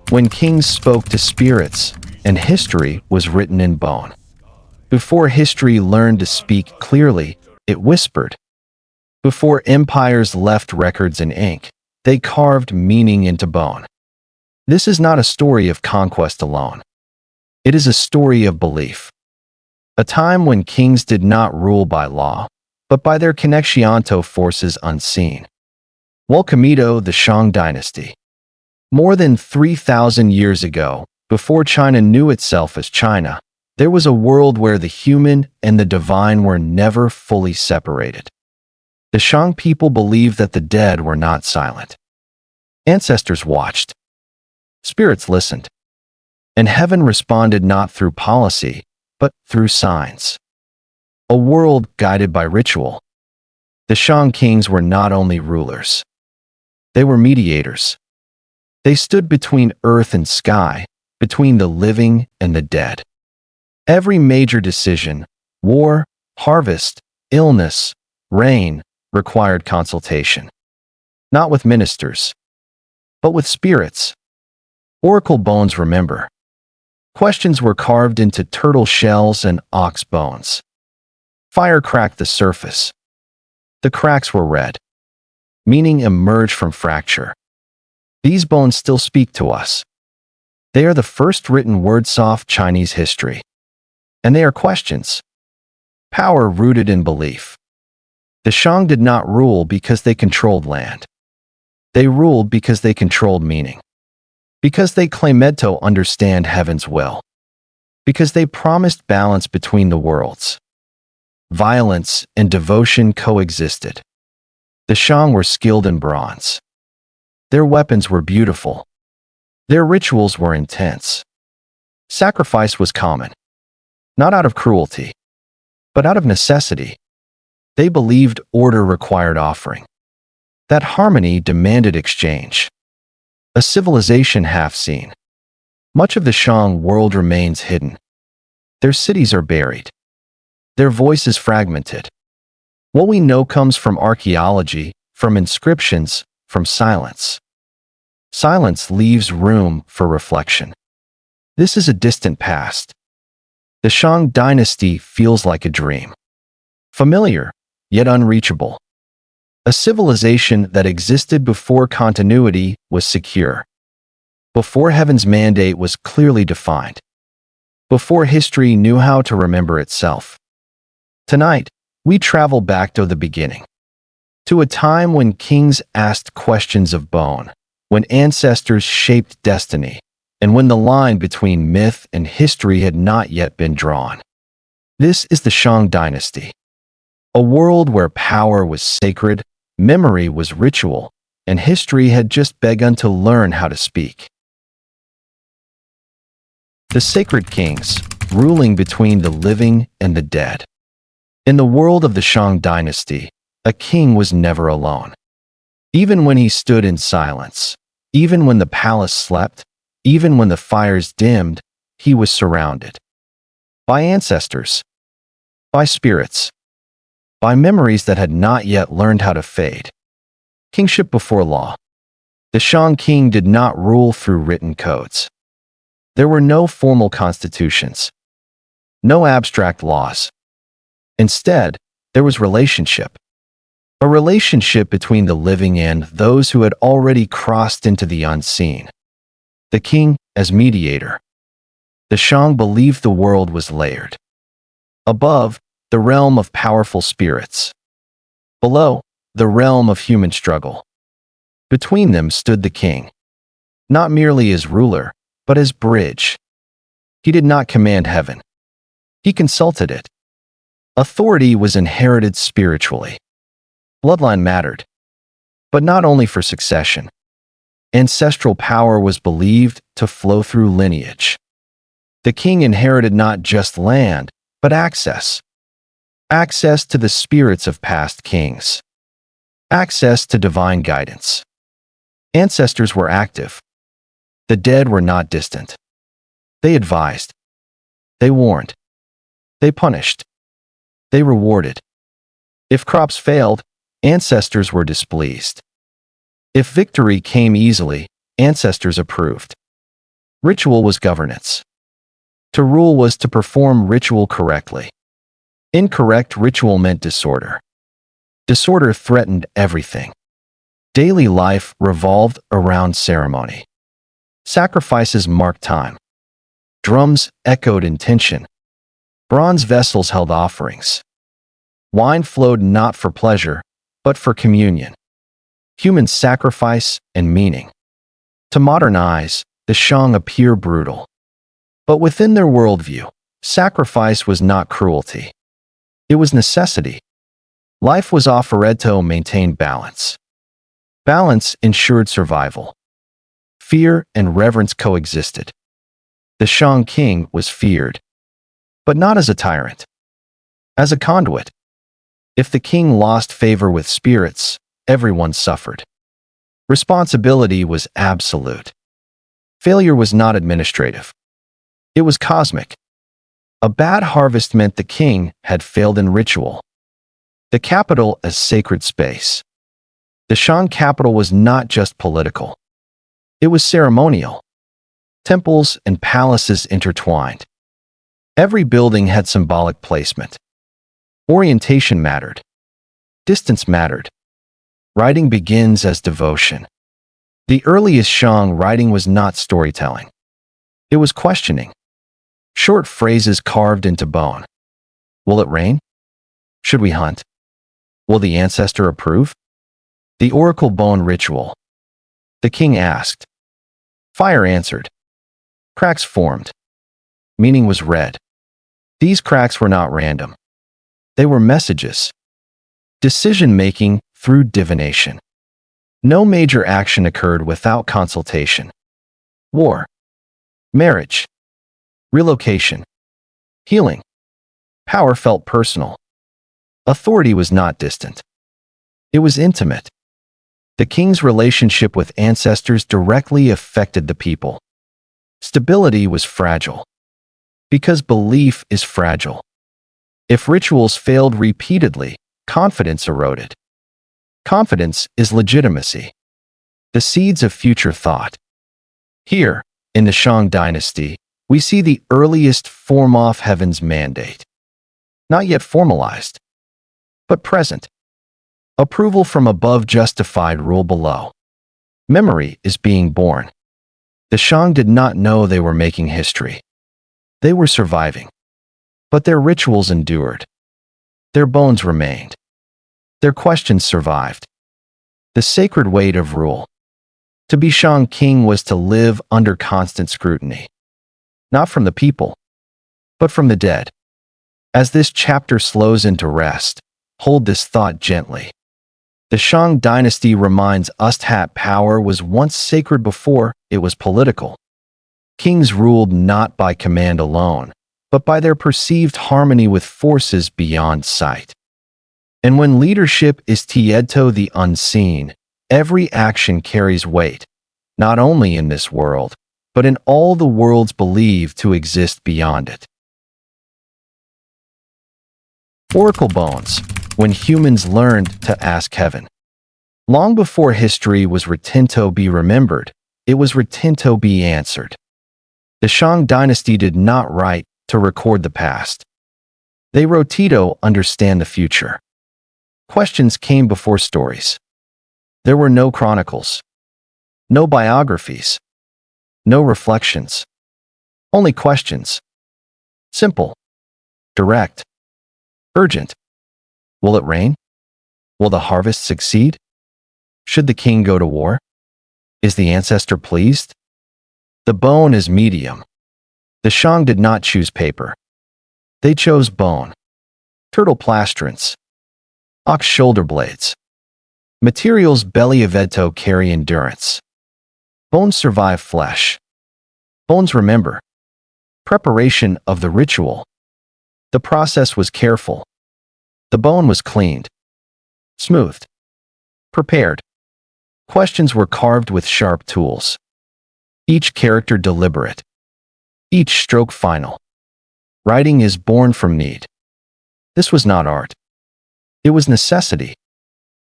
when kings spoke to spirits, and history was written in bone. Before history learned to speak clearly, it whispered. Before empires left records in ink, they carved meaning into bone. This is not a story of conquest alone. It is a story of belief. A time when kings did not rule by law, but by their connection to forces unseen. Welcomito, the Shang Dynasty. More than 3,000 years ago, before China knew itself as China, there was a world where the human and the divine were never fully separated. The Shang people believed that the dead were not silent. Ancestors watched. Spirits listened. And heaven responded not through policy, but through signs. A world guided by ritual. The Shang kings were not only rulers. They were mediators. They stood between earth and sky, between the living and the dead. Every major decision, war, harvest, illness, rain, required consultation. Not with ministers, but with spirits. Oracle bones remember. Questions were carved into turtle shells and ox bones. Fire cracked the surface. The cracks were red. Meaning emerged from fracture. These bones still speak to us. They are the first written words of Chinese history. And they are questions. Power rooted in belief. The Shang did not rule because they controlled land. They ruled because they controlled meaning. Because they claimed to understand heaven's will. Because they promised balance between the worlds. Violence and devotion coexisted. The Shang were skilled in bronze. Their weapons were beautiful. Their rituals were intense. Sacrifice was common. Not out of cruelty, but out of necessity. They believed order required offering. That harmony demanded exchange. A civilization half seen. Much of the Shang world remains hidden. Their cities are buried. Their voices fragmented. What we know comes from archaeology, from inscriptions, from silence. Silence leaves room for reflection. This is a distant past. The Shang Dynasty feels like a dream. Familiar, yet unreachable. A civilization that existed before continuity was secure. Before heaven's mandate was clearly defined. Before history knew how to remember itself. Tonight, we travel back to the beginning. To a time when kings asked questions of bone, when ancestors shaped destiny, and when the line between myth and history had not yet been drawn. This is the Shang Dynasty. A world where power was sacred, memory was ritual, and history had just begun to learn how to speak. The sacred kings, ruling between the living and the dead. In the world of the Shang Dynasty, a king was never alone. Even when he stood in silence, even when the palace slept, even when the fires dimmed, he was surrounded. By ancestors. By spirits. By memories that had not yet learned how to fade. Kingship before law. The Shang king did not rule through written codes. There were no formal constitutions. No abstract laws. Instead, there was relationship. A relationship between the living and those who had already crossed into the unseen. The king as mediator. The Shang believed the world was layered. Above, the realm of powerful spirits. Below, the realm of human struggle. Between them stood the king. Not merely as ruler, but as bridge. He did not command heaven. He consulted it. Authority was inherited spiritually. Bloodline mattered. But not only for succession. Ancestral power was believed to flow through lineage. The king inherited not just land, but access. Access to the spirits of past kings. Access to divine guidance. Ancestors were active. The dead were not distant. They advised. They warned. They punished. They rewarded. If crops failed, ancestors were displeased. If victory came easily, ancestors approved. Ritual was governance. To rule was to perform ritual correctly. Incorrect ritual meant disorder. Disorder threatened everything. Daily life revolved around ceremony. Sacrifices marked time. Drums echoed intention. Bronze vessels held offerings. Wine flowed not for pleasure, but for communion. Human sacrifice and meaning. To modern eyes, the Shang appear brutal. But within their worldview, sacrifice was not cruelty. It was necessity. Life was offered to maintain balance. Balance ensured survival. Fear and reverence coexisted. The Shang king was feared, but not as a tyrant, as a conduit. If the king lost favor with spirits, everyone suffered. Responsibility was absolute. Failure was not administrative. It was cosmic. A bad harvest meant the king had failed in ritual. The capital as sacred space. The Shang capital was not just political. It was ceremonial. Temples and palaces intertwined. Every building had symbolic placement. Orientation mattered. Distance mattered. Writing begins as devotion. The earliest Shang writing was not storytelling. It was questioning. Short phrases carved into bone. Will it rain? Should we hunt? Will the ancestor approve? The oracle bone ritual. The king asked. Fire answered. Cracks formed. Meaning was read. These cracks were not random. They were messages. Decision-making through divination. No major action occurred without consultation. War. Marriage. Relocation. Healing. Power felt personal. Authority was not distant. It was intimate. The king's relationship with ancestors directly affected the people. Stability was fragile. Because belief is fragile. If rituals failed repeatedly, confidence eroded. Confidence is legitimacy. The seeds of future thought. Here, in the Shang Dynasty, we see the earliest form of heaven's mandate. Not yet formalized, but present. Approval from above justified rule below. Memory is being born. The Shang did not know they were making history. They were surviving. But their rituals endured. Their bones remained. Their questions survived. The sacred weight of rule. To be Shang king was to live under constant scrutiny. Not from the people, but from the dead. As this chapter slows into rest, hold this thought gently. The Shang Dynasty reminds us that power was once sacred before it was political. Kings ruled not by command alone, but by their perceived harmony with forces beyond sight. And when leadership is tied to the unseen, every action carries weight, not only in this world, but in all the worlds believed to exist beyond it. Oracle bones, when humans learned to ask heaven. Long before history was written to be remembered, it was written to be answered. The Shang Dynasty did not write to record the past. They wrote to understand the future. Questions came before stories. There were no chronicles, no biographies, no reflections, only questions. Simple, direct, urgent. Will it rain? Will the harvest succeed? Should the king go to war? Is the ancestor pleased? The bone is medium. The Shang did not choose paper. They chose bone. Turtle plastrons. Ox shoulder blades. Materials belly aveto carry endurance. Bones survive flesh. Bones remember. Preparation of the ritual. The process was careful. The bone was cleaned. Smoothed. Prepared. Questions were carved with sharp tools. Each character deliberate. Each stroke final. Writing is born from need. This was not art. It was necessity.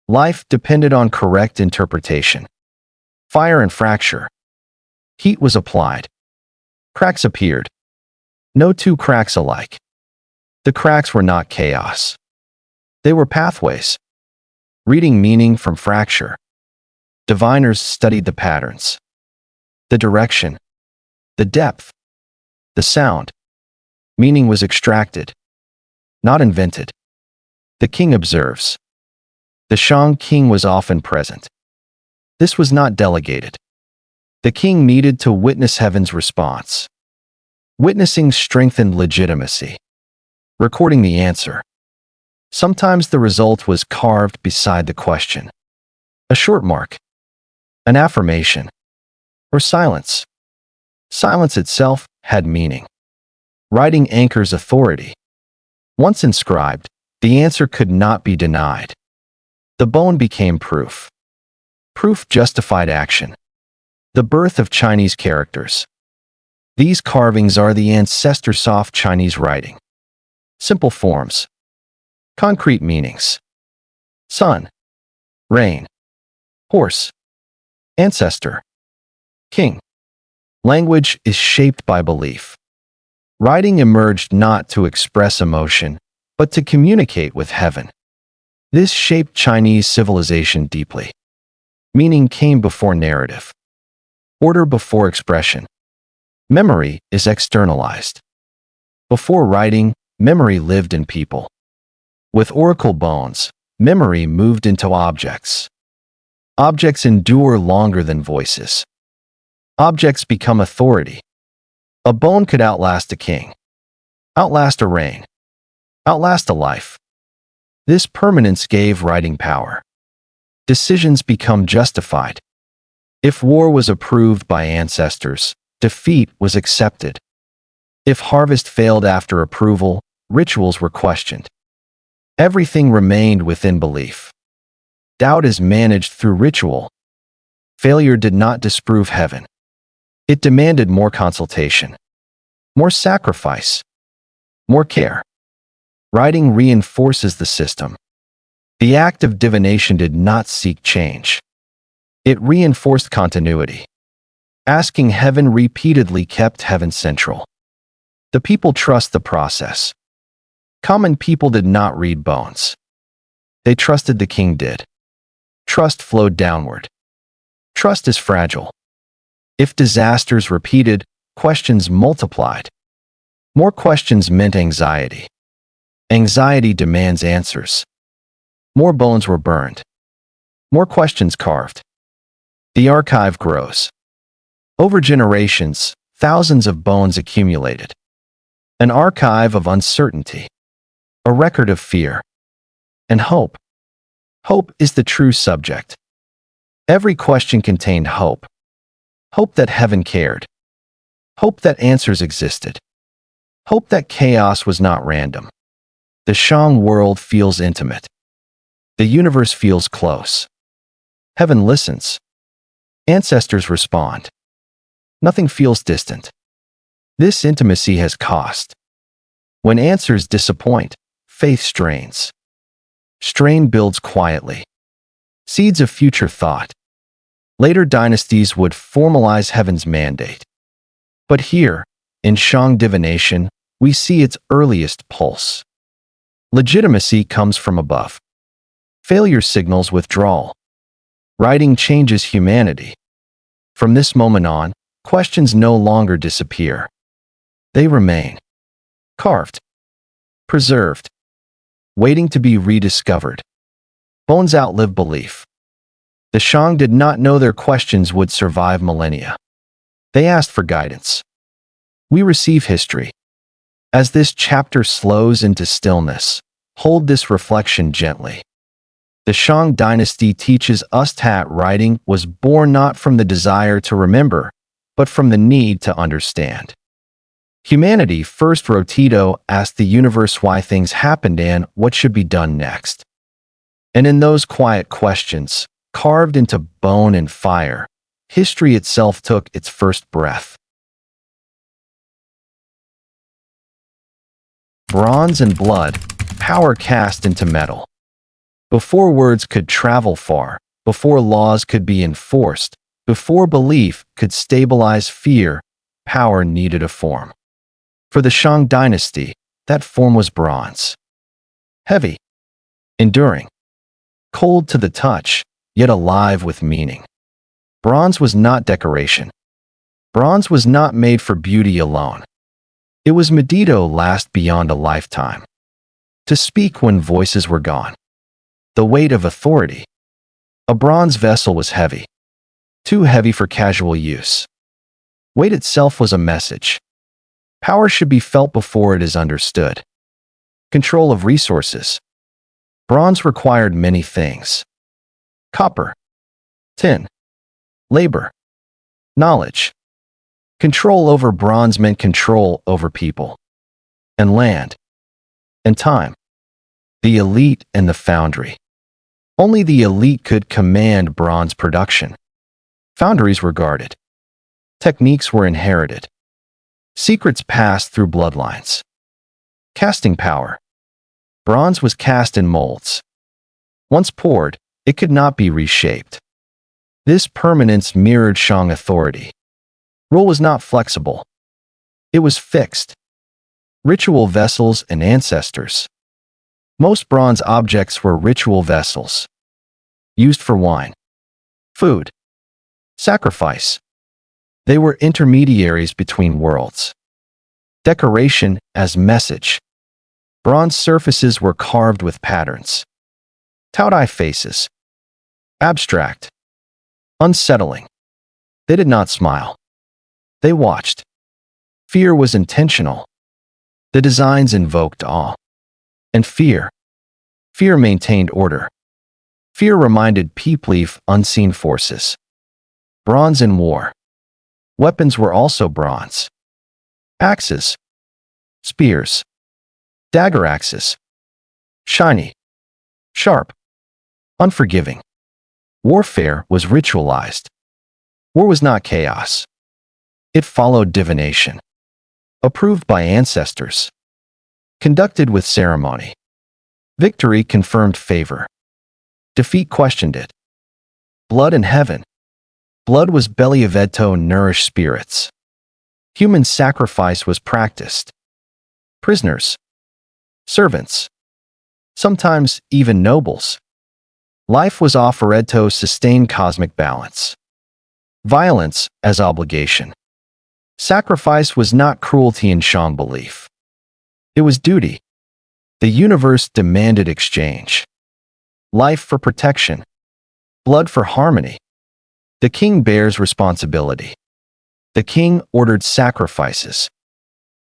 Life depended on correct interpretation. Fire and fracture. Heat was applied. Cracks appeared. No two cracks alike. The cracks were not chaos. They were pathways, reading meaning from fracture. Diviners studied the patterns, the direction, the depth, the sound. Meaning was extracted, not invented. The king observes. The Shang king was often present. This was not delegated. The king needed to witness heaven's response. Witnessing strengthened legitimacy. Recording the answer. Sometimes the result was carved beside the question. A short mark. An affirmation. Or silence. Silence itself had meaning. Writing anchors authority. Once inscribed, the answer could not be denied. The bone became proof. Proof justified action. The birth of Chinese characters. These carvings are the ancestor soft Chinese writing. Simple forms. Concrete meanings. Sun. Rain. Horse. Ancestor. King. Language is shaped by belief. Writing emerged not to express emotion, but to communicate with heaven. This shaped Chinese civilization deeply. Meaning came before narrative. Order before expression. Memory is externalized. Before writing, memory lived in people. With oracle bones, memory moved into objects. Objects endure longer than voices. Objects become authority. A bone could outlast a king, outlast a reign, outlast a life. This permanence gave writing power. Decisions become justified. If war was approved by ancestors, defeat was accepted. If harvest failed after approval, rituals were questioned. Everything remained within belief. Doubt is managed through ritual. Failure did not disprove heaven. It demanded more consultation, more sacrifice, more care. Writing reinforces the system. The act of divination did not seek change. It reinforced continuity. Asking heaven repeatedly kept heaven central. The people trust the process. Common people did not read bones. They trusted the king did. Trust flowed downward. Trust is fragile. If disasters repeated, questions multiplied. More questions meant anxiety. Anxiety demands answers. More bones were burned. More questions carved. The archive grows. Over generations, thousands of bones accumulated. An archive of uncertainty. A record of fear. And hope. Hope is the true subject. Every question contained hope. Hope that heaven cared. Hope that answers existed. Hope that chaos was not random. The Shang world feels intimate. The universe feels close. Heaven listens. Ancestors respond. Nothing feels distant. This intimacy has cost. When answers disappoint, faith strains. Strain builds quietly. Seeds of future thought. Later dynasties would formalize heaven's mandate. But here, in Shang divination, we see its earliest pulse. Legitimacy comes from above. Failure signals withdrawal. Writing changes humanity. From this moment on, questions no longer disappear. They remain. Carved. Preserved. Waiting to be rediscovered. Bones outlive belief. The Shang did not know their questions would survive millennia. They asked for guidance. We receive history. As this chapter slows into stillness, hold this reflection gently. The Shang Dynasty teaches us that writing was born not from the desire to remember, but from the need to understand. Humanity first wrote Tito asked the universe why things happened and what should be done next. And in those quiet questions, carved into bone and fire, history itself took its first breath. Bronze and blood, power cast into metal. Before words could travel far, before laws could be enforced, before belief could stabilize fear, power needed a form. For the Shang Dynasty, that form was bronze. Heavy, enduring, cold to the touch, yet alive with meaning. Bronze was not decoration. Bronze was not made for beauty alone. It was made to last beyond a lifetime. To speak when voices were gone. The weight of authority. A bronze vessel was heavy. Too heavy for casual use. Weight itself was a message. Power should be felt before it is understood. Control of resources. Bronze required many things. Copper, tin, labor, knowledge. Control over bronze meant control over people, and land, and time. The elite and the foundry. Only the elite could command bronze production. Foundries were guarded. Techniques were inherited. Secrets passed through bloodlines. Casting power. Bronze was cast in molds. Once poured, it could not be reshaped. This permanence mirrored Shang authority. Rule was not flexible. It was fixed. Ritual vessels and ancestors. Most bronze objects were ritual vessels. Used for wine, food, sacrifice. They were intermediaries between worlds. Decoration as message. Bronze surfaces were carved with patterns. Taodai faces. Abstract. Unsettling. They did not smile. They watched. Fear was intentional. The designs invoked awe. And fear. Fear maintained order. Fear reminded people of unseen forces. Bronze in war. Weapons were also bronze. Axes. Spears. Dagger axes. Shiny. Sharp. Unforgiving. Warfare was ritualized. War was not chaos. It followed divination. Approved by ancestors. Conducted with ceremony. Victory confirmed favor. Defeat questioned it. Blood in heaven. Blood was believeto nourished spirits. Human sacrifice was practiced. Prisoners. Servants. Sometimes even nobles. Life was offered to sustain cosmic balance. Violence as obligation. Sacrifice was not cruelty in Shang belief. It was duty. The universe demanded exchange. Life for protection. Blood for harmony. The king bears responsibility. The king ordered sacrifices.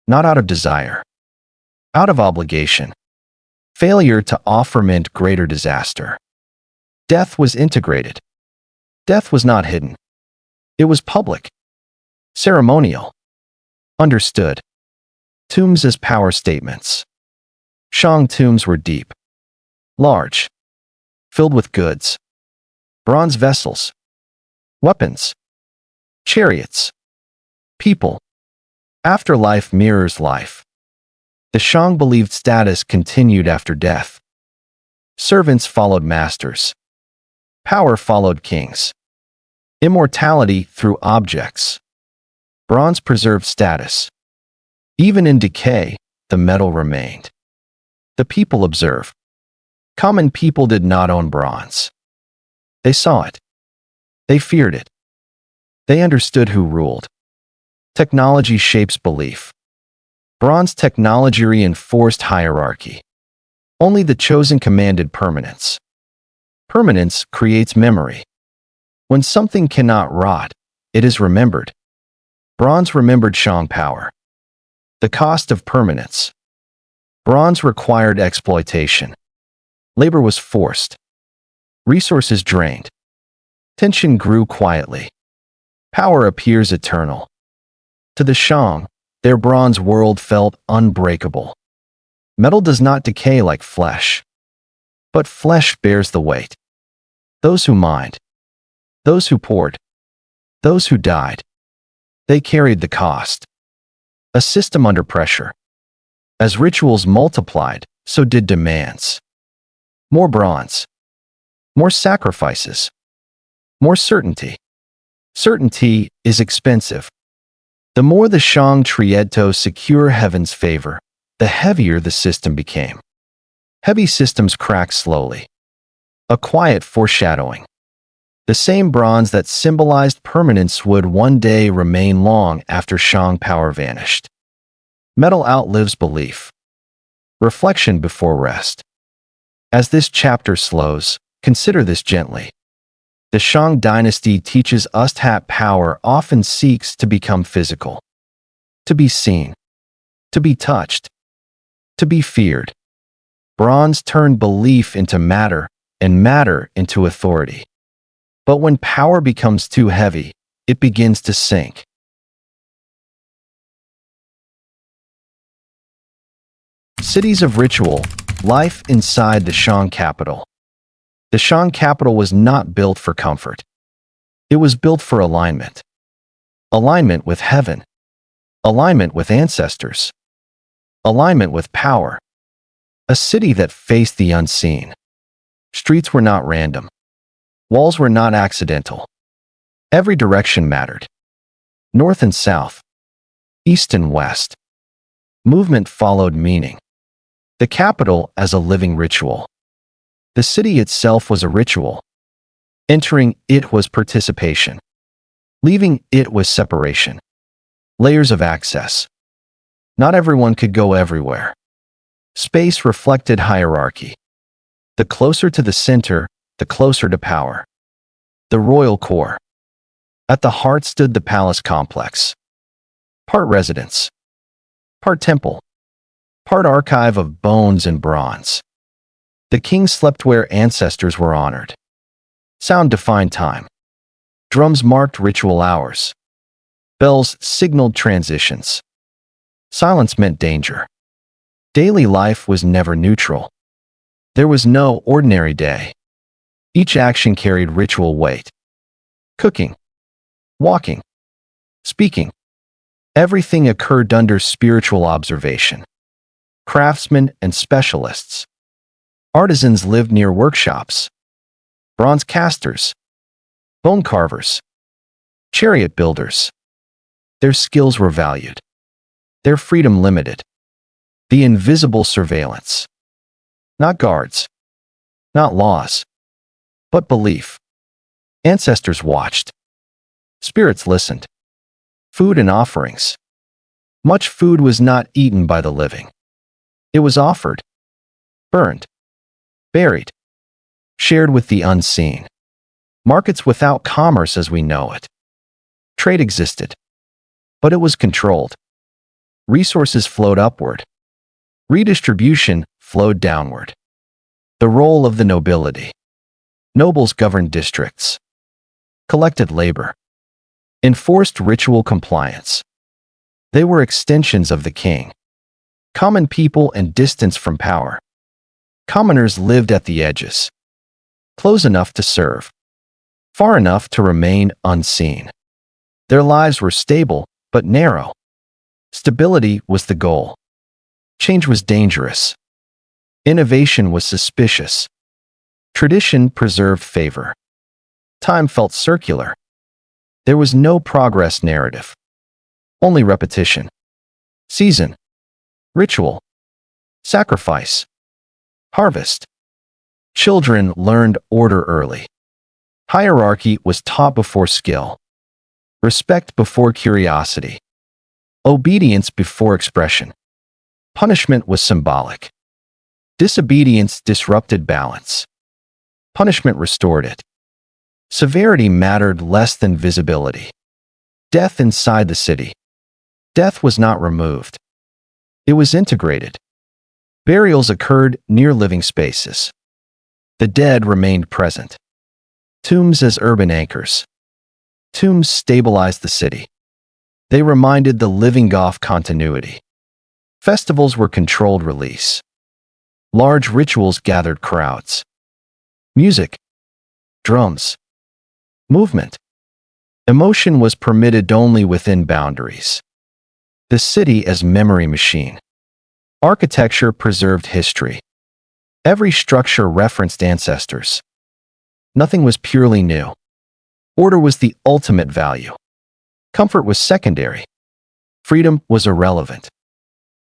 Not out of desire. Out of obligation. Failure to offer meant greater disaster. Death was integrated. Death was not hidden. It was public. Ceremonial. Understood. Tombs as power statements. Shang tombs were deep. Large. Filled with goods. Bronze vessels. Weapons. Chariots. People. Afterlife mirrors life. The Shang believed status continued after death. Servants followed masters. Power followed kings. Immortality through objects. Bronze preserved status. Even in decay, the metal remained. The people observed. Common people did not own bronze. They saw it. They feared it. They understood who ruled. Technology shapes belief. Bronze technology reinforced hierarchy. Only the chosen commanded permanence. Permanence creates memory. When something cannot rot, it is remembered. Bronze remembered Shang power. The cost of permanence. Bronze required exploitation. Labor was forced. Resources drained. Tension grew quietly. Power appears eternal. To the Shang, their bronze world felt unbreakable. Metal does not decay like flesh. But flesh bears the weight. Those who mined. Those who poured. Those who died. They carried the cost. A system under pressure. As rituals multiplied, so did demands. More bronze. More sacrifices. More certainty. Certainty is expensive. The more the Shang tried to secure heaven's favor, the heavier the system became. Heavy systems crack slowly. A quiet foreshadowing. The same bronze that symbolized permanence would one day remain long after Shang power vanished. Metal outlives belief. Reflection before rest. As this chapter slows, consider this gently. The Shang Dynasty teaches us that power often seeks to become physical. To be seen. To be touched. To be feared. Bronze turned belief into matter, and matter into authority. But when power becomes too heavy, it begins to sink. Cities of ritual, life inside the Shang capital. The Shang capital was not built for comfort. It was built for alignment. Alignment with heaven. Alignment with ancestors. Alignment with power. A city that faced the unseen. Streets were not random. Walls were not accidental. Every direction mattered. North and south. East and west. Movement followed meaning. The capital as a living ritual. The city itself was a ritual. Entering it was participation. Leaving it was separation. Layers of access. Not everyone could go everywhere. Space reflected hierarchy. The closer to the center, the closer to power. The royal core. At the heart stood the palace complex. Part residence. Part temple. Part archive of bones and bronze. The king slept where ancestors were honored. Sound defined time. Drums marked ritual hours. Bells signaled transitions. Silence meant danger. Daily life was never neutral. There was no ordinary day. Each action carried ritual weight. Cooking. Walking. Speaking. Everything occurred under spiritual observation. Craftsmen and specialists. Artisans lived near workshops. Bronze casters. Bone carvers. Chariot builders. Their skills were valued. Their freedom limited. The invisible surveillance. Not guards. Not laws. But belief. Ancestors watched. Spirits listened. Food and offerings. Much food was not eaten by the living. It was offered. Burned. Buried. Shared with the unseen. Markets without commerce as we know it. Trade existed. But it was controlled. Resources flowed upward. Redistribution flowed downward. The role of the nobility. Nobles governed districts. Collected labor. Enforced ritual compliance. They were extensions of the king. Common people and distance from power. Commoners lived at the edges. Close enough to serve. Far enough to remain unseen. Their lives were stable, but narrow. Stability was the goal. Change was dangerous. Innovation was suspicious. Tradition preserved favor. Time felt circular. There was no progress narrative. Only repetition. Season. Ritual. Sacrifice. Harvest. Children learned order early. Hierarchy was taught before skill. Respect before curiosity. Obedience before expression. Punishment was symbolic. Disobedience disrupted balance. Punishment restored it. Severity mattered less than visibility. Death inside the city. Death was not removed. It was integrated. Burials occurred near living spaces. The dead remained present. Tombs as urban anchors. Tombs stabilized the city. They reminded the living of continuity. Festivals were controlled release. Large rituals gathered crowds. Music. Drums. Movement. Emotion was permitted only within boundaries. The city as memory machine. Architecture preserved history. Every structure referenced ancestors. Nothing was purely new. Order was the ultimate value. Comfort was secondary. Freedom was irrelevant.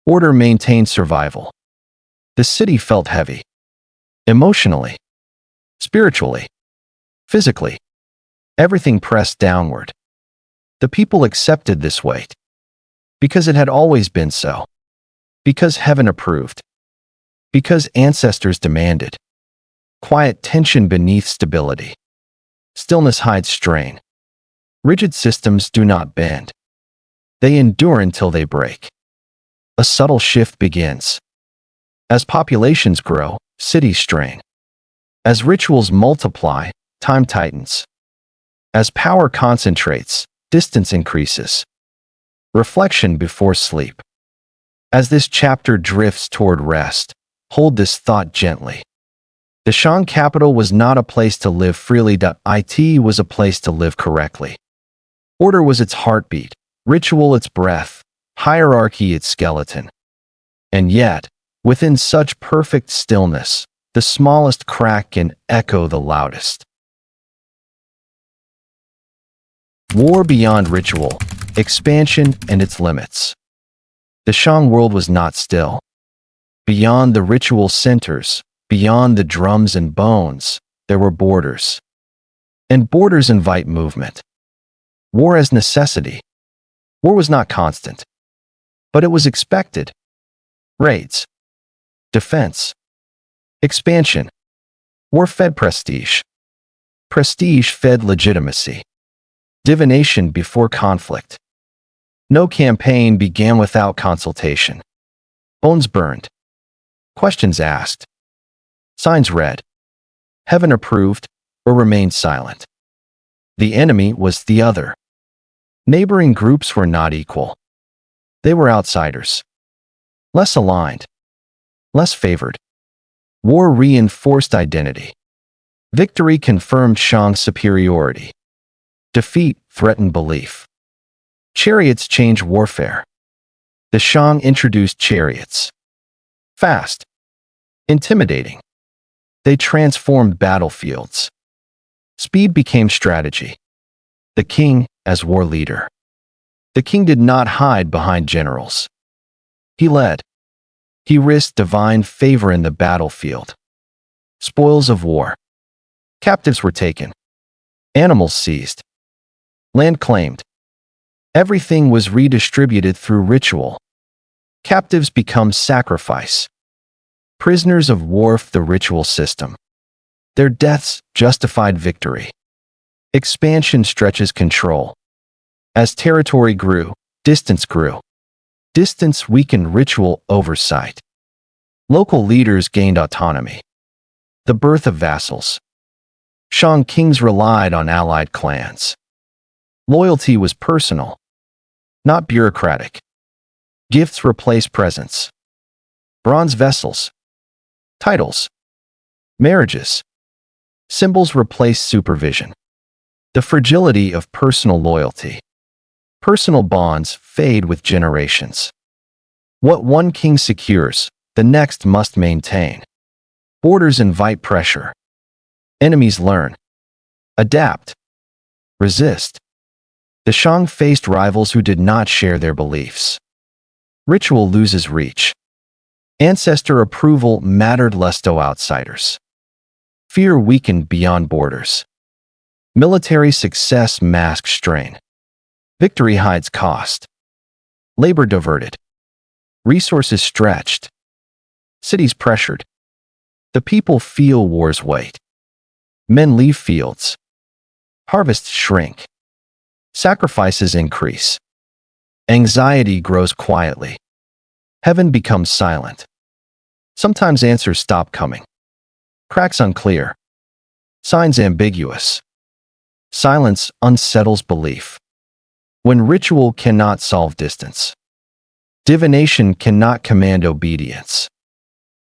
Order maintained survival. The city felt heavy. Emotionally, spiritually, physically. Everything pressed downward. The people accepted this weight. Because it had always been so. Because heaven approved. Because ancestors demanded. Quiet tension beneath stability. Stillness hides strain. Rigid systems do not bend. They endure until they break. A subtle shift begins. As populations grow, cities strain. As rituals multiply, time tightens. As power concentrates, distance increases. Reflection before sleep. As this chapter drifts toward rest, hold this thought gently. The Shang capital was not a place to live freely. It was a place to live correctly. Order was its heartbeat, ritual its breath, hierarchy its skeleton. And yet, within such perfect stillness, the smallest crack can echo the loudest. War beyond ritual, expansion and its limits. The Shang world was not still. Beyond the ritual centers, beyond the drums and bones, there were borders. And borders invite movement. War as necessity. War was not constant. But it was expected. Raids. Defense. Expansion. War fed prestige. Prestige fed legitimacy. Divination before conflict. No campaign began without consultation. Bones burned. Questions asked. Signs read. Heaven approved, or remained silent. The enemy was the other. Neighboring groups were not equal. They were outsiders. Less aligned. Less favored. War reinforced identity. Victory confirmed Shang's superiority. Defeat threatened belief. Chariots changed warfare. The Shang introduced chariots. Fast. Intimidating. They transformed battlefields. Speed became strategy. The king as war leader. The king did not hide behind generals. He led. He risked divine favor in the battlefield. Spoils of war. Captives were taken. Animals seized. Land claimed. Everything was redistributed through ritual. Captives become sacrifice. Prisoners of war the ritual system. Their deaths justified victory. Expansion stretches control. As territory grew, distance grew. Distance weakened ritual oversight. Local leaders gained autonomy. The birth of vassals. Shang kings relied on allied clans. Loyalty was personal, not bureaucratic. Gifts replaced presents. Bronze vessels. Titles. Marriages. Symbols replaced supervision. The fragility of personal loyalty. Personal bonds fade with generations. What one king secures, the next must maintain. Borders invite pressure. Enemies learn. Adapt. Resist. The Shang faced rivals who did not share their beliefs. Ritual loses reach. Ancestor approval mattered less to outsiders. Fear weakened beyond borders. Military success masked strain. Victory hides cost. Labor diverted. Resources stretched. Cities pressured. The people feel war's weight. Men leave fields. Harvests shrink. Sacrifices increase. Anxiety grows quietly. Heaven becomes silent. Sometimes answers stop coming. Cracks unclear. Signs ambiguous. Silence unsettles belief. When ritual cannot solve distance. Divination cannot command obedience.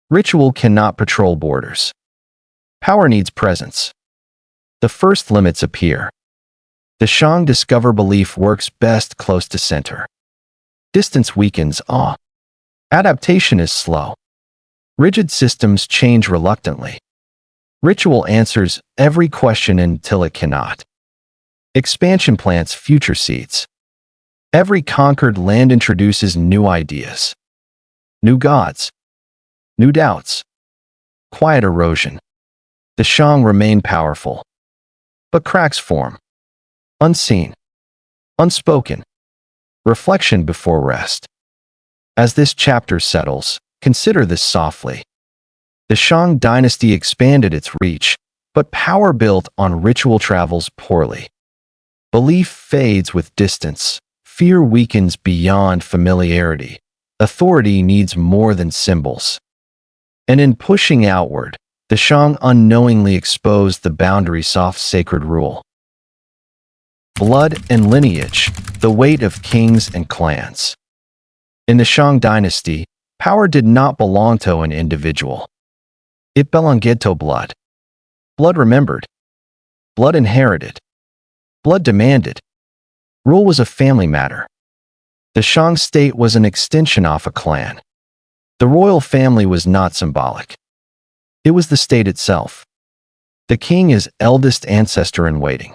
Ritual cannot patrol borders. Power needs presence. The first limits appear. The Shang discover belief works best close to center. Distance weakens awe. Adaptation is slow. Rigid systems change reluctantly. Ritual answers every question until it cannot. Expansion plants future seeds. Every conquered land introduces new ideas, new gods, new doubts, quiet erosion. The Shang remain powerful, but cracks form, unseen, unspoken, reflection before rest. As this chapter settles, consider this softly. The Shang dynasty expanded its reach, but power built on ritual travels poorly. Belief fades with distance, fear weakens beyond familiarity. Authority needs more than symbols. And in pushing outward, the Shang unknowingly exposed the boundaries of sacred rule. Blood and lineage, the weight of kings and clans. In the Shang dynasty, power did not belong to an individual. It belonged to blood. Blood remembered. Blood inherited. Blood demanded. Rule was a family matter. The Shang state was an extension of a clan. The royal family was not symbolic. It was the state itself. The king is eldest ancestor in waiting.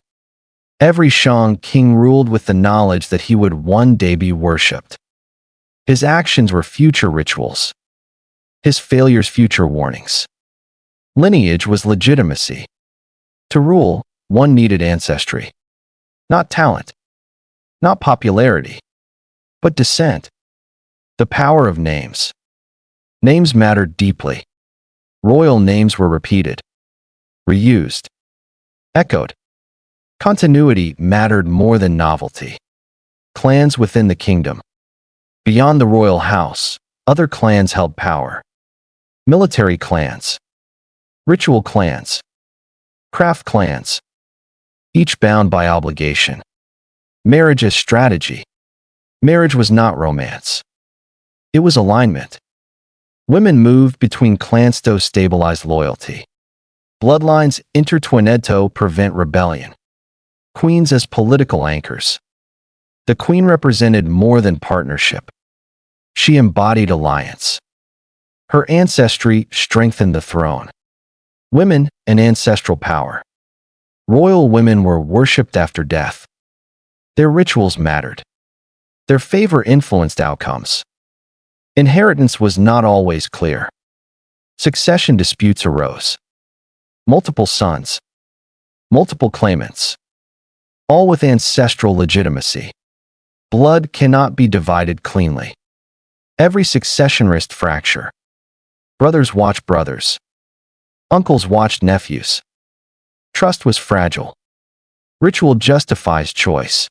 Every Shang king ruled with the knowledge that he would one day be worshipped. His actions were future rituals. His failures future warnings. Lineage was legitimacy. To rule, one needed ancestry. Not talent. Not popularity. But descent. The power of names. Names mattered deeply. Royal names were repeated, reused, echoed. Continuity mattered more than novelty. Clans within the kingdom. Beyond the royal house, other clans held power. Military clans. Ritual clans. Craft clans. Each bound by obligation. Marriage as strategy. Marriage was not romance. It was alignment. Women moved between clans to stabilize loyalty. Bloodlines intertwined to prevent rebellion. Queens as political anchors. The queen represented more than partnership. She embodied alliance. Her ancestry strengthened the throne. Women and ancestral power. Royal women were worshipped after death. Their rituals mattered. Their favor influenced outcomes. Inheritance was not always clear. Succession disputes arose. Multiple sons. Multiple claimants. All with ancestral legitimacy. Blood cannot be divided cleanly. Every succession risked fracture. Brothers watched brothers. Uncles watched nephews. Trust was fragile. Ritual justifies choice.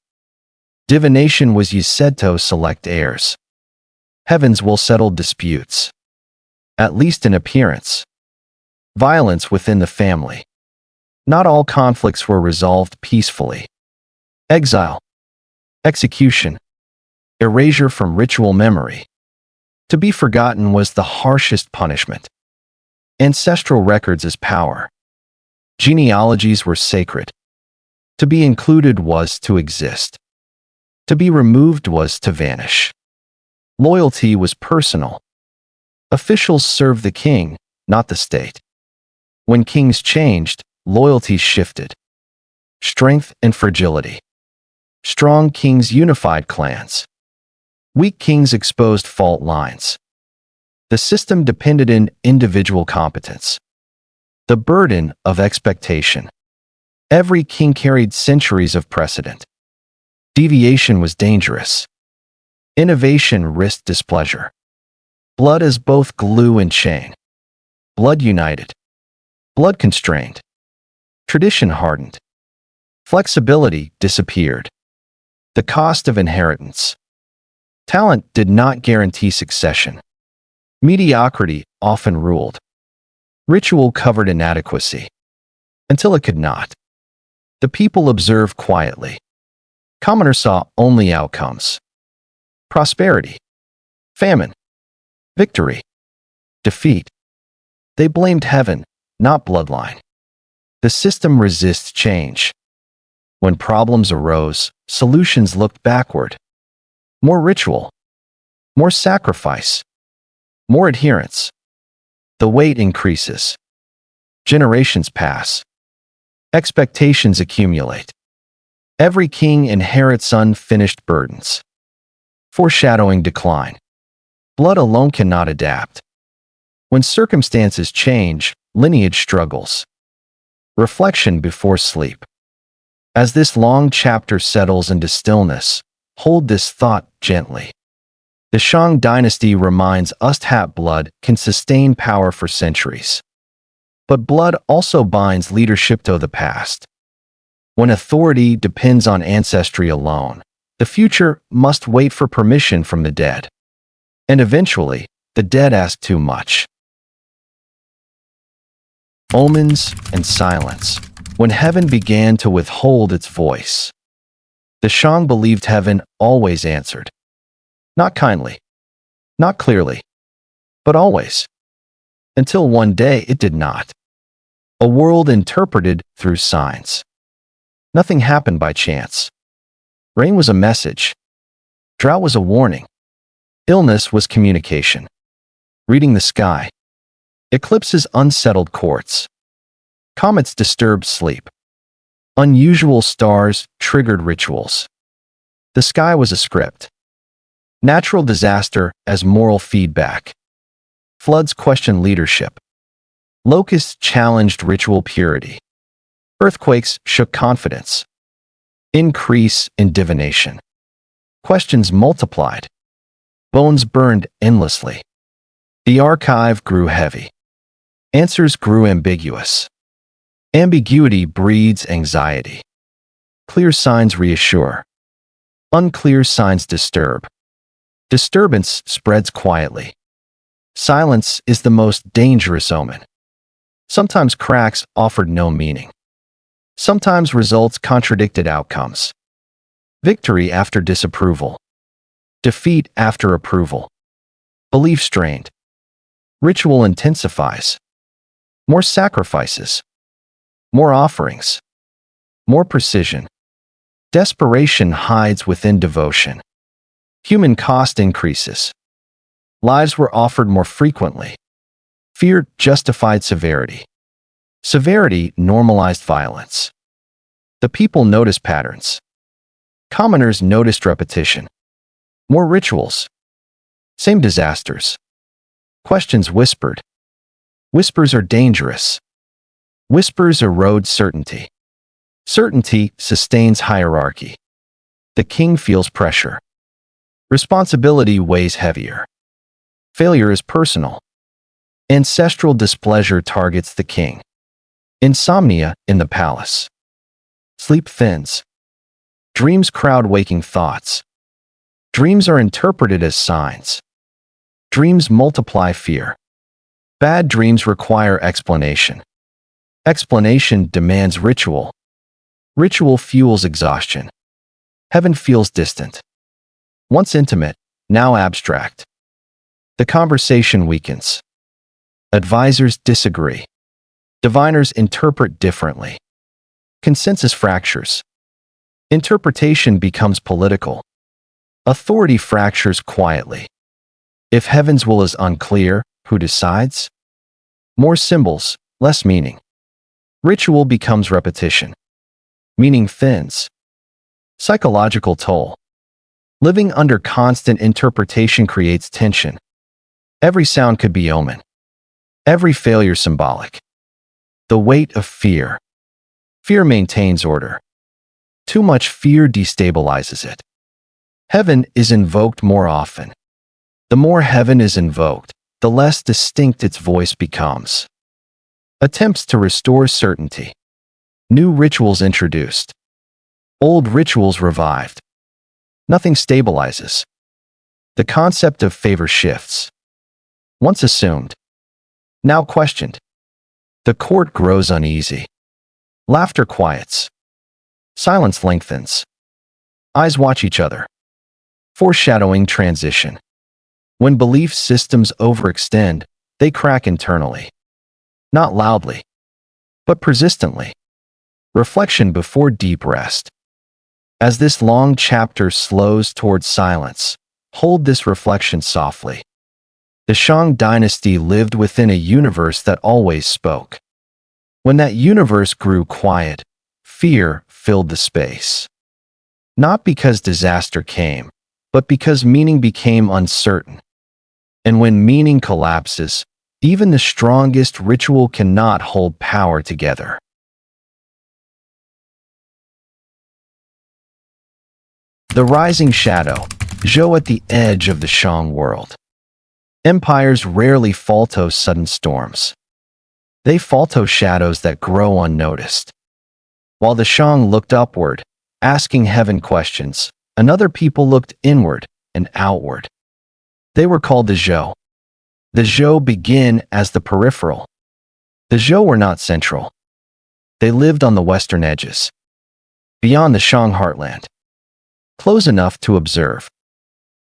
Divination was used to select heirs. Heavens will settle disputes. At least in appearance. Violence within the family. Not all conflicts were resolved peacefully. Exile. Execution. Erasure from ritual memory. To be forgotten was the harshest punishment. Ancestral records as power. Genealogies were sacred. To be included was to exist. To be removed was to vanish. Loyalty was personal. Officials served the king, not the state. When kings changed, loyalties shifted. Strength and fragility. Strong kings unified clans. Weak kings exposed fault lines. The system depended on individual competence. The burden of expectation. Every king carried centuries of precedent. Deviation was dangerous. Innovation risked displeasure. Blood is both glue and chain. Blood united. Blood constrained. Tradition hardened. Flexibility disappeared. The cost of inheritance. Talent did not guarantee succession. Mediocrity often ruled. Ritual covered inadequacy. Until it could not. The people observed quietly. Commoners saw only outcomes. Prosperity. Famine. Victory. Defeat. They blamed heaven, not bloodline. The system resists change. When problems arose, solutions looked backward. More ritual. More sacrifice. More adherence. The weight increases. Generations pass. Expectations accumulate. Every king inherits unfinished burdens. foreshadowing decline. Blood alone cannot adapt. When circumstances change, lineage struggles. Reflection before sleep. As this long chapter settles into stillness, hold this thought gently. The Shang Dynasty reminds us that blood can sustain power for centuries. But blood also binds leadership to the past. When authority depends on ancestry alone, the future must wait for permission from the dead. And eventually, the dead ask too much. Omens and silence. When heaven began to withhold its voice, the Shang believed heaven always answered. Not kindly, not clearly, but always. Until one day it did not. A world interpreted through signs. Nothing happened by chance. Rain was a message. Drought was a warning. Illness was communication. Reading the sky. Eclipses unsettled courts. Comets disturbed sleep. Unusual stars triggered rituals. The sky was a script. Natural disaster as moral feedback. Floods questioned leadership. Locusts challenged ritual purity. Earthquakes shook confidence. Increase in divination. Questions multiplied. Bones burned endlessly. The archive grew heavy. Answers grew ambiguous. Ambiguity breeds anxiety. Clear signs reassure. Unclear signs disturb. Disturbance spreads quietly. Silence is the most dangerous omen. Sometimes cracks offered no meaning. Sometimes results contradicted outcomes. Victory after disapproval. Defeat after approval. Belief strained. Ritual intensifies. More sacrifices. More offerings. More precision. Desperation hides within devotion. Human cost increases. Lives were offered more frequently. Fear justified severity. Severity normalized violence. The people noticed patterns. Commoners noticed repetition. More rituals. Same disasters. Questions whispered. Whispers are dangerous. Whispers erode certainty. Certainty sustains hierarchy. The king feels pressure. Responsibility weighs heavier. Failure is personal. Ancestral displeasure targets the king. Insomnia in the palace. Sleep thins. Dreams crowd waking thoughts. Dreams are interpreted as signs. Dreams multiply fear. Bad dreams require explanation. Explanation demands ritual. Ritual fuels exhaustion. Heaven feels distant. Once intimate, now abstract. The conversation weakens. Advisors disagree. Diviners interpret differently. Consensus fractures. Interpretation becomes political. Authority fractures quietly. If heaven's will is unclear, who decides? More symbols, less meaning. Ritual becomes repetition. Meaning thins. Psychological toll. Living under constant interpretation creates tension. Every sound could be omen. Every failure symbolic. The weight of fear. Fear maintains order. Too much fear destabilizes it. Heaven is invoked more often. The more heaven is invoked, the less distinct its voice becomes. Attempts to restore certainty. New rituals introduced. Old rituals revived. Nothing stabilizes. The concept of favor shifts. Once assumed, now questioned. The court grows uneasy. Laughter quiets. Silence lengthens. Eyes watch each other. Foreshadowing transition. When belief systems overextend, they crack internally. Not loudly, but persistently. Reflection before deep rest. As this long chapter slows towards silence, hold this reflection softly. The Shang Dynasty lived within a universe that always spoke. When that universe grew quiet, fear filled the space. Not because disaster came, but because meaning became uncertain. And when meaning collapses, even the strongest ritual cannot hold power together. The rising shadow, Zhou at the edge of the Shang world. Empires rarely falto sudden storms. They falto shadows that grow unnoticed. While the Shang looked upward, asking heaven questions, another people looked inward and outward. They were called the Zhou. The Zhou begin as the peripheral. The Zhou were not central. They lived on the western edges, beyond the Shang heartland. Close enough to observe,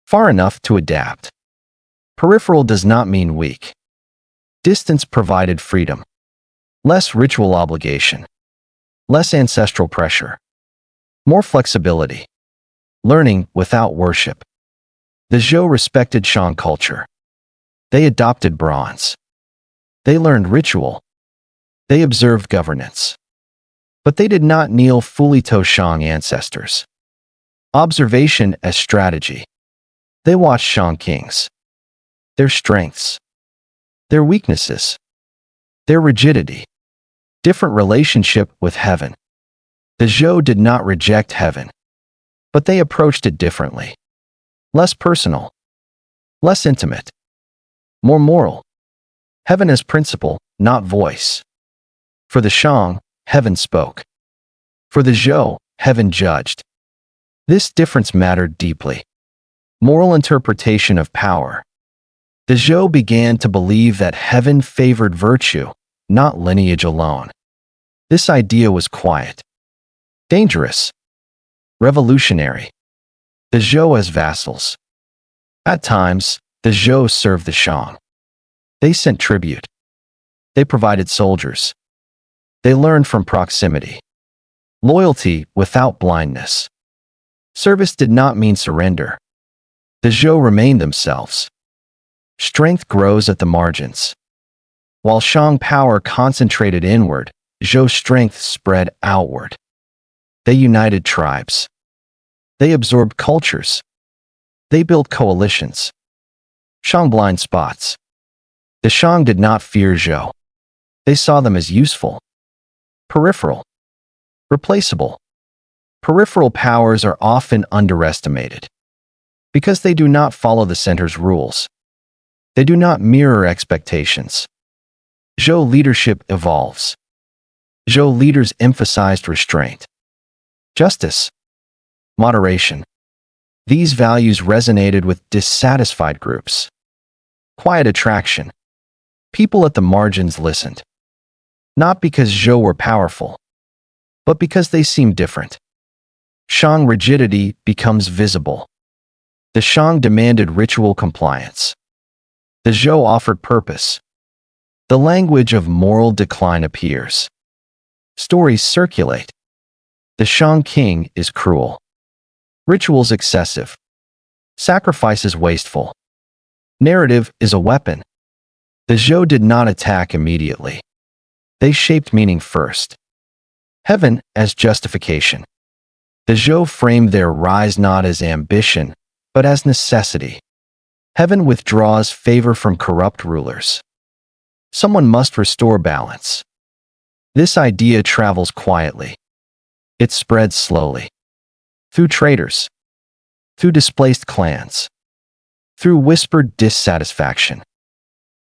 far enough to adapt. Peripheral does not mean weak. Distance provided freedom, less ritual obligation, less ancestral pressure, more flexibility, learning without worship. The Zhou respected Shang culture. They adopted bronze. They learned ritual. They observed governance. But they did not kneel fully to Shang ancestors. Observation as strategy. They watched Shang kings. Their strengths. Their weaknesses. Their rigidity. Different relationship with heaven. The Zhou did not reject heaven, but they approached it differently. Less personal. Less intimate. More moral. Heaven as principle, not voice. For the Shang, heaven spoke. For the Zhou, heaven judged. This difference mattered deeply. Moral interpretation of power. The Zhou began to believe that heaven favored virtue, not lineage alone. This idea was quiet, dangerous, revolutionary. The Zhou as vassals. At times, the Zhou served the Shang. They sent tribute. They provided soldiers. They learned from proximity. Loyalty without blindness. Service did not mean surrender. The Zhou remained themselves. Strength grows at the margins. While Shang power concentrated inward, Zhou strength spread outward. They united tribes. They absorbed cultures. They built coalitions. Shang blind spots. The Shang did not fear Zhou. They saw them as useful. Peripheral. Replaceable. Peripheral powers are often underestimated because they do not follow the center's rules. They do not mirror expectations. Zhou leadership evolves. Zhou leaders emphasized restraint, justice, moderation. These values resonated with dissatisfied groups. Quiet attraction. People at the margins listened. Not because Zhou were powerful, but because they seemed different. Shang rigidity becomes visible. The Shang demanded ritual compliance. The Zhou offered purpose. The language of moral decline appears. Stories circulate. The Shang king is cruel. Rituals excessive. Sacrifices wasteful. Narrative is a weapon. The Zhou did not attack immediately. They shaped meaning first. Heaven as justification. The Zhou framed their rise not as ambition, but as necessity. Heaven withdraws favor from corrupt rulers. Someone must restore balance. This idea travels quietly. It spreads slowly. Through traitors. Through displaced clans. Through whispered dissatisfaction.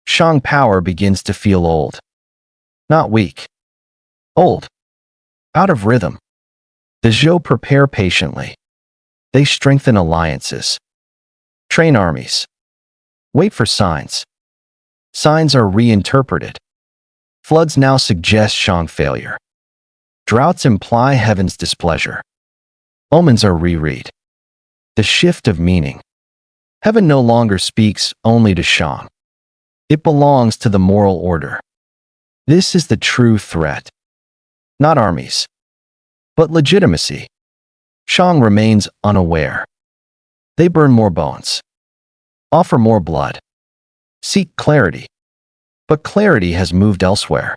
Shang power begins to feel old. Not weak. Old. Out of rhythm. The Zhou prepare patiently. They strengthen alliances. Train armies. Wait for signs. Signs are reinterpreted. Floods now suggest Shang failure. Droughts imply heaven's displeasure. Omens are reread. The shift of meaning. Heaven no longer speaks only to Shang. It belongs to the moral order. This is the true threat. Not armies, but legitimacy. Shang remains unaware. They burn more bones. Offer more blood. Seek clarity. But clarity has moved elsewhere.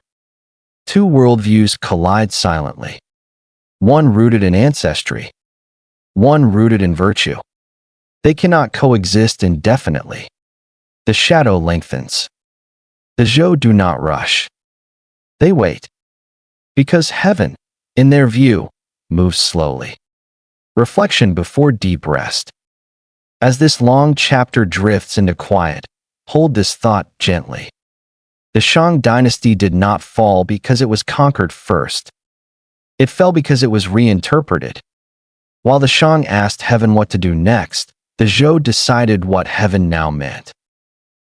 Two worldviews collide silently. One rooted in ancestry. One rooted in virtue. They cannot coexist indefinitely. The shadow lengthens. The Zhou do not rush. They wait. Because heaven, in their view, moves slowly. Reflection before deep rest. As this long chapter drifts into quiet, hold this thought gently. The Shang Dynasty did not fall because it was conquered first. It fell because it was reinterpreted. While the Shang asked heaven what to do next, the Zhou decided what heaven now meant.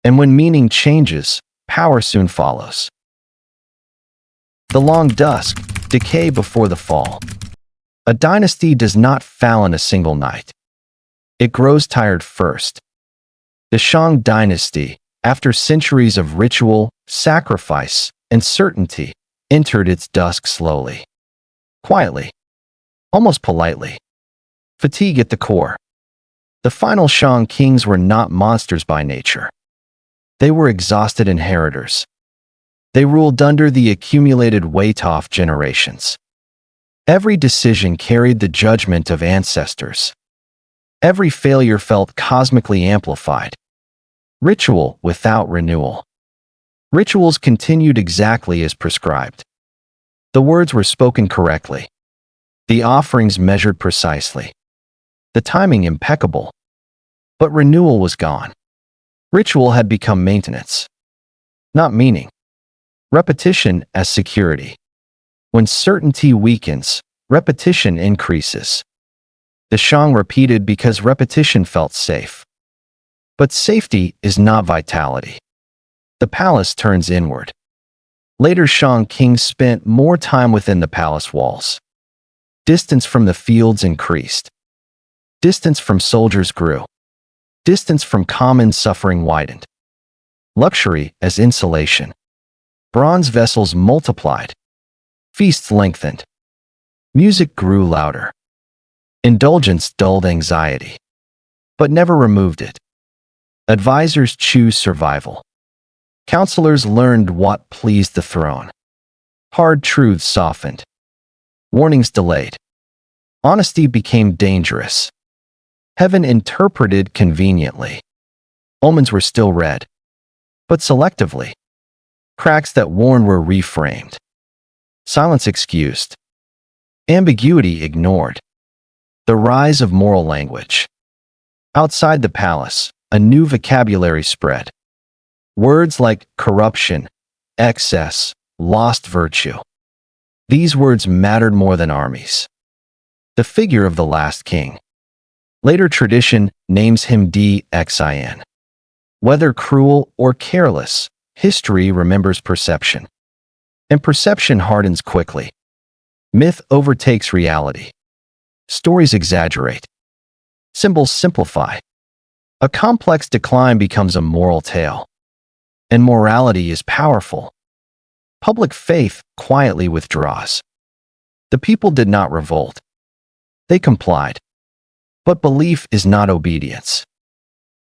And when meaning changes, power soon follows. The long dusk, decay before the fall. A dynasty does not fall in a single night. It grows tired first. The Shang Dynasty, after centuries of ritual, sacrifice, and certainty, entered its dusk slowly. Quietly. Almost politely. Fatigue at the core. The final Shang kings were not monsters by nature. They were exhausted inheritors. They ruled under the accumulated weight of generations. Every decision carried the judgment of ancestors. Every failure felt cosmically amplified. Ritual without renewal. Rituals continued exactly as prescribed. The words were spoken correctly. The offerings measured precisely. The timing impeccable. But renewal was gone. Ritual had become maintenance, not meaning. Repetition as security. When certainty weakens, repetition increases. The Shang repeated because repetition felt safe. But safety is not vitality. The palace turns inward. Later Shang kings spent more time within the palace walls. Distance from the fields increased. Distance from soldiers grew. Distance from common suffering widened. Luxury as insulation. Bronze vessels multiplied. Feasts lengthened. Music grew louder. Indulgence dulled anxiety, but never removed it. Advisors choose survival. Counselors learned what pleased the throne. Hard truths softened. Warnings delayed. Honesty became dangerous. Heaven interpreted conveniently. Omens were still read, but selectively. Cracks that warned were reframed. Silence excused. Ambiguity ignored. The rise of moral language. Outside the palace, a new vocabulary spread. Words like corruption, excess, lost virtue. These words mattered more than armies. The figure of the last king. Later tradition names him Dxin. Whether cruel or careless, history remembers perception. And perception hardens quickly. Myth overtakes reality. Stories exaggerate. Symbols simplify. A complex decline becomes a moral tale. And morality is powerful. Public faith quietly withdraws. The people did not revolt. They complied. But belief is not obedience.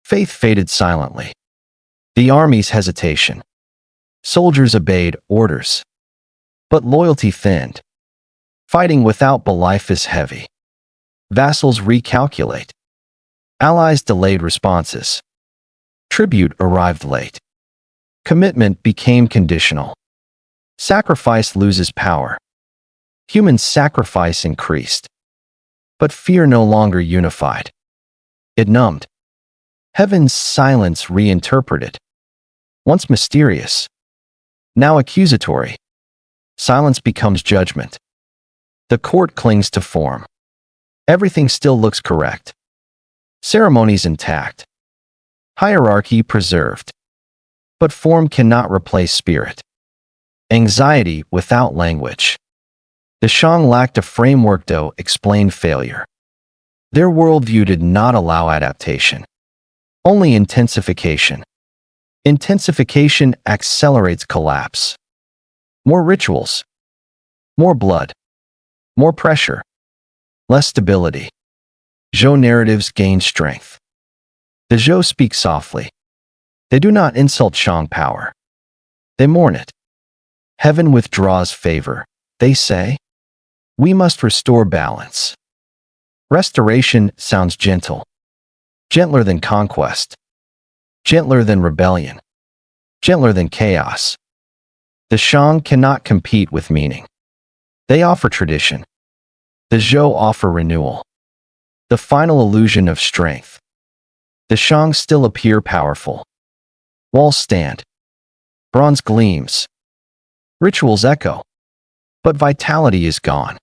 Faith faded silently. The army's hesitation. Soldiers obeyed orders. But loyalty thinned. Fighting without belief is heavy. Vassals recalculate. Allies delayed responses. Tribute arrived late. Commitment became conditional. Sacrifice loses power. Human sacrifice increased. But fear no longer unified. It numbed. Heaven's silence reinterpreted. Once mysterious, now accusatory. Silence becomes judgment. The court clings to form. Everything still looks correct. Ceremonies intact. Hierarchy preserved. But form cannot replace spirit. Anxiety without language. The Shang lacked a framework to explain failure. Their worldview did not allow adaptation. Only intensification. Intensification accelerates collapse. More rituals. More blood. More pressure. Less stability. Zhou narratives gain strength. The Zhou speak softly. They do not insult Shang power. They mourn it. Heaven withdraws favor, they say. We must restore balance. Restoration sounds gentle. gentler than conquest, gentler than rebellion, gentler than chaos. The Shang cannot compete with meaning. They offer tradition. The Zhou offer renewal, the final illusion of strength. The Shang still appear powerful. Walls stand. Bronze gleams. Rituals echo. But vitality is gone.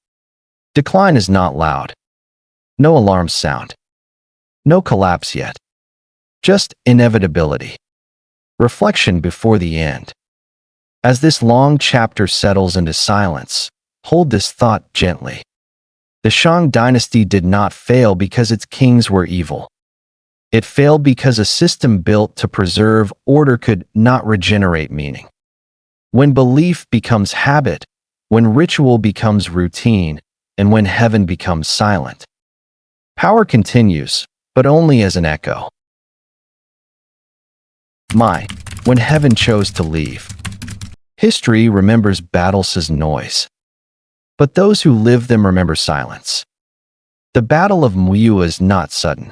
Decline is not loud. No alarms sound. No collapse yet. Just inevitability. Reflection before the end. As this long chapter settles into silence, hold this thought gently. The Shang Dynasty did not fail because its kings were evil. It failed because a system built to preserve order could not regenerate meaning. When belief becomes habit, when ritual becomes routine, and when heaven becomes silent, power continues, but only as an echo. When heaven chose to leave. History remembers battles as noise, but those who live them remember silence. The Battle of Muyu is not sudden.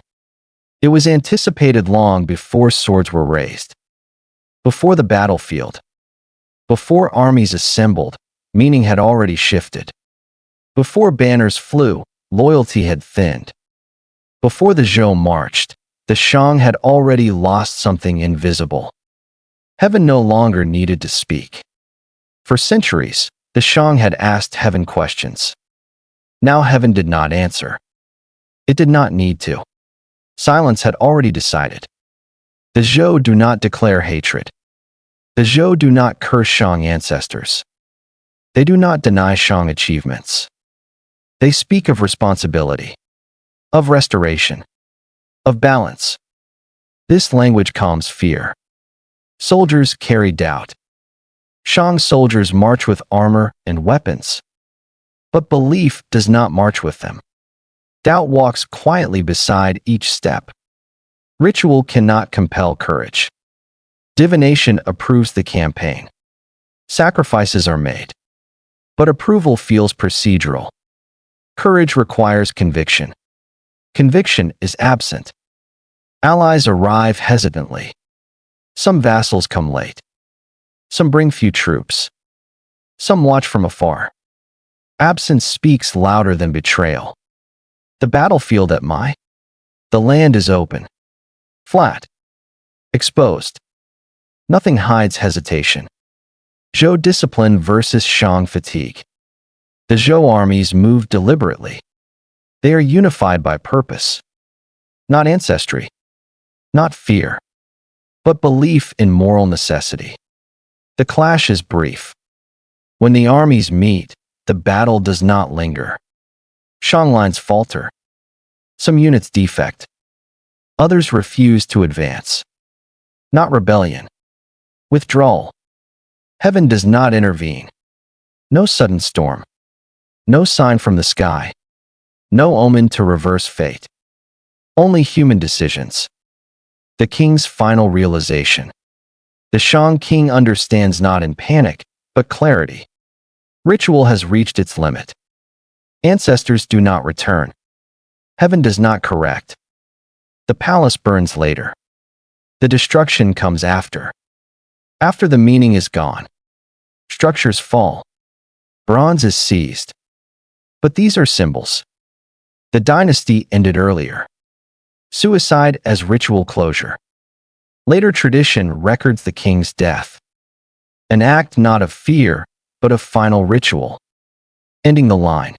It was anticipated long before swords were raised. Before the battlefield. Before armies assembled, meaning had already shifted. Before banners flew, loyalty had thinned. Before the Zhou marched, the Shang had already lost something invisible. Heaven no longer needed to speak. For centuries, the Shang had asked heaven questions. Now heaven did not answer. It did not need to. Silence had already decided. The Zhou do not declare hatred. The Zhou do not curse Shang ancestors. They do not deny Shang achievements. They speak of responsibility, of restoration, of balance. This language calms fear. Soldiers carry doubt. Shang soldiers march with armor and weapons. But belief does not march with them. Doubt walks quietly beside each step. Ritual cannot compel courage. Divination approves the campaign. Sacrifices are made. But approval feels procedural. Courage requires conviction. Conviction is absent. Allies arrive hesitantly. Some vassals come late. Some bring few troops. Some watch from afar. Absence speaks louder than betrayal. The battlefield at Mai. The land is open. Flat. Exposed. Nothing hides hesitation. Zhou discipline versus Shang fatigue. The Zhou armies move deliberately. They are unified by purpose. Not ancestry. Not fear. But belief in moral necessity. The clash is brief. When the armies meet, the battle does not linger. Shang lines falter. Some units defect. Others refuse to advance. Not rebellion. Withdrawal. Heaven does not intervene. No sudden storm. No sign from the sky. No omen to reverse fate. Only human decisions. The king's final realization. The Shang king understands not in panic, but clarity. Ritual has reached its limit. Ancestors do not return. Heaven does not correct. The palace burns later. The destruction comes after. After the meaning is gone. Structures fall. Bronze is seized. But these are symbols. The dynasty ended earlier. Suicide as ritual closure. Later tradition records the king's death. An act not of fear, but of final ritual. Ending the line.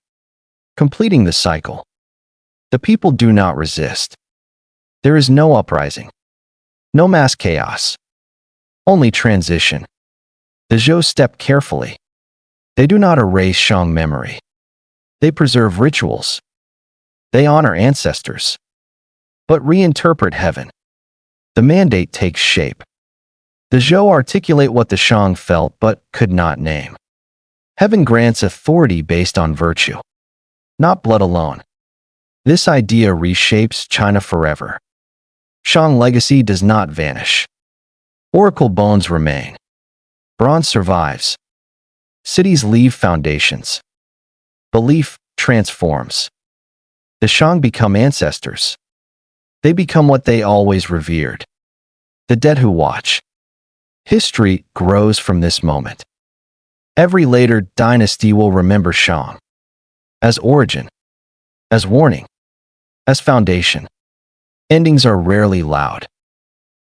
Completing the cycle. The people do not resist. There is no uprising. No mass chaos. Only transition. The Zhou step carefully. They do not erase Shang memory. They preserve rituals. They honor ancestors. But reinterpret heaven. The mandate takes shape. The Zhou articulate what the Shang felt but could not name. Heaven grants authority based on virtue, not blood alone. This idea reshapes China forever. Shang legacy does not vanish. Oracle bones remain. Bronze survives. Cities leave foundations. Belief transforms. The Shang become ancestors. They become what they always revered: the dead who watch. History grows from this moment. Every later dynasty will remember Shang as origin, as warning, as foundation. Endings are rarely loud.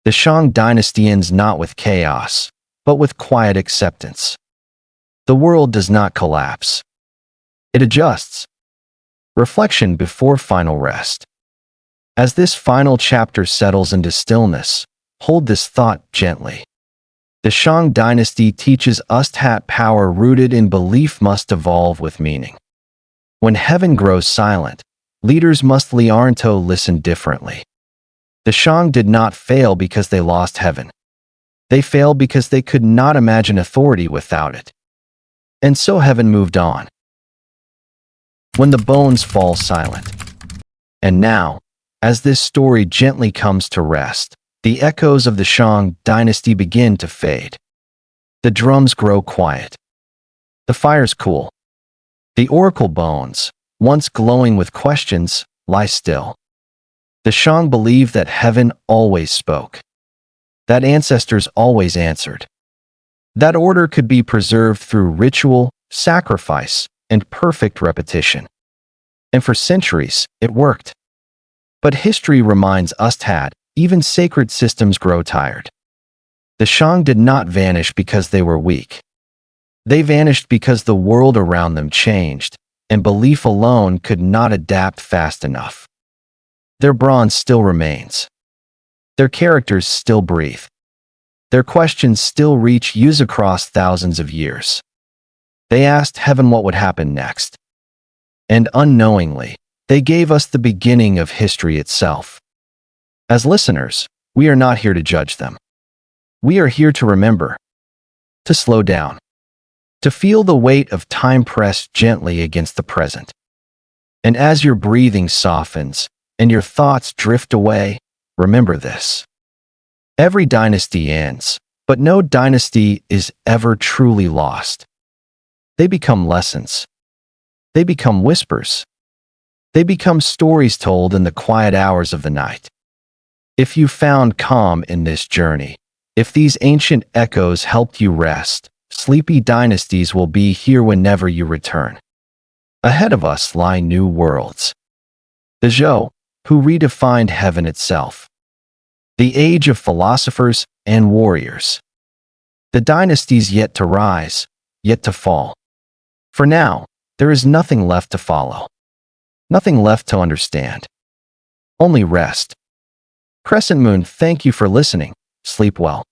The Shang Dynasty ends not with chaos, but with quiet acceptance. The world does not collapse. It adjusts. Reflection before final rest. As this final chapter settles into stillness, hold this thought gently. The Shang Dynasty teaches us that power rooted in belief must evolve with meaning. When heaven grows silent, leaders must learn to listen differently. The Shang did not fail because they lost heaven. They failed because they could not imagine authority without it. And so heaven moved on. When the bones fall silent. And now, as this story gently comes to rest, the echoes of the Shang Dynasty begin to fade. The drums grow quiet. The fires cool. The oracle bones, once glowing with questions, lie still. The Shang believed that heaven always spoke, that ancestors always answered, that order could be preserved through ritual, sacrifice, and perfect repetition. And for centuries, it worked. But history reminds us that even sacred systems grow tired. The Shang did not vanish because they were weak. They vanished because the world around them changed, and belief alone could not adapt fast enough. Their bronze still remains. Their characters still breathe. Their questions still reach us across thousands of years. They asked heaven what would happen next. And unknowingly, they gave us the beginning of history itself. As listeners, we are not here to judge them. We are here to remember, to slow down, to feel the weight of time pressed gently against the present. And as your breathing softens and your thoughts drift away, remember this. Every dynasty ends, but no dynasty is ever truly lost. They become lessons. They become whispers. They become stories told in the quiet hours of the night. If you found calm in this journey, if these ancient echoes helped you rest, sleepy dynasties will be here whenever you return. Ahead of us lie new worlds. The Zhou, who redefined heaven itself. The age of philosophers and warriors. The dynasties yet to rise, yet to fall. For now, there is nothing left to follow. Nothing left to understand. Only rest. Crescent Moon, thank you for listening. Sleep well.